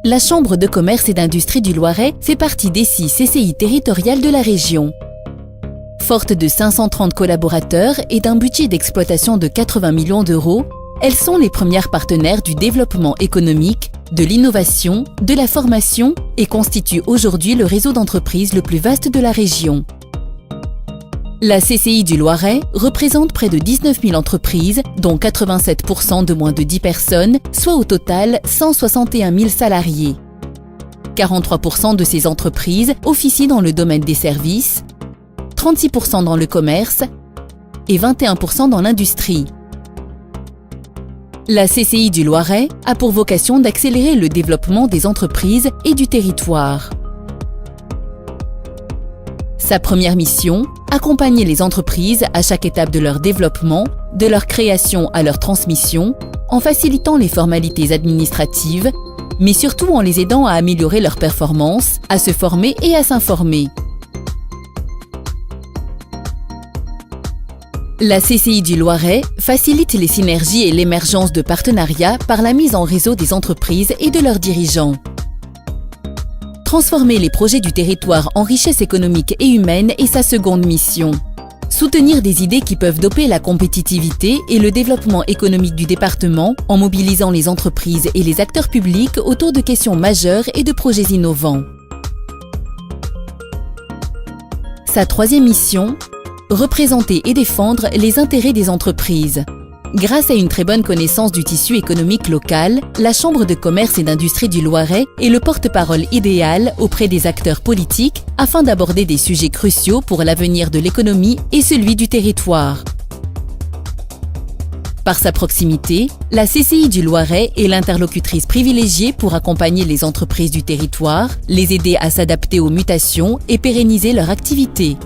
la Chambre de commerce et d'industrie du Loiret fait partie des 6 CCI territoriales de la région. Forte de 530 collaborateurs et d'un budget d'exploitation de 80 millions d'euros, elles sont les premières partenaires du développement économique, de l'innovation, de la formation et constituent aujourd'hui le réseau d'entreprises le plus vaste de la région. La CCI du Loiret représente près de 19 000 entreprises, dont 87% de moins de 10 personnes, soit au total 161 000 salariés. 43% de ces entreprises officient dans le domaine des services, 36% dans le commerce et 21% dans l'industrie. La CCI du Loiret a pour vocation d'accélérer le développement des entreprises et du territoire. Sa première mission, accompagner les entreprises à chaque étape de leur développement, de leur création à leur transmission, en facilitant les formalités administratives, mais surtout en les aidant à améliorer leurs performances, à se former et à s'informer. La CCI du Loiret facilite les synergies et l'émergence de partenariats par la mise en réseau des entreprises et de leurs dirigeants. Transformer les projets du territoire en richesse économique et humaine est sa seconde mission. Soutenir des idées qui peuvent doper la compétitivité et le développement économique du département en mobilisant les entreprises et les acteurs publics autour de questions majeures et de projets innovants. Sa troisième mission, représenter et défendre les intérêts des entreprises. Grâce à une très bonne connaissance du tissu économique local, la Chambre de commerce et d'industrie du Loiret est le porte-parole idéal auprès des acteurs politiques afin d'aborder des sujets cruciaux pour l'avenir de l'économie et celui du territoire. Par sa proximité, la CCI du Loiret est l'interlocutrice privilégiée pour accompagner les entreprises du territoire, les aider à s'adapter aux mutations et pérenniser leur activité.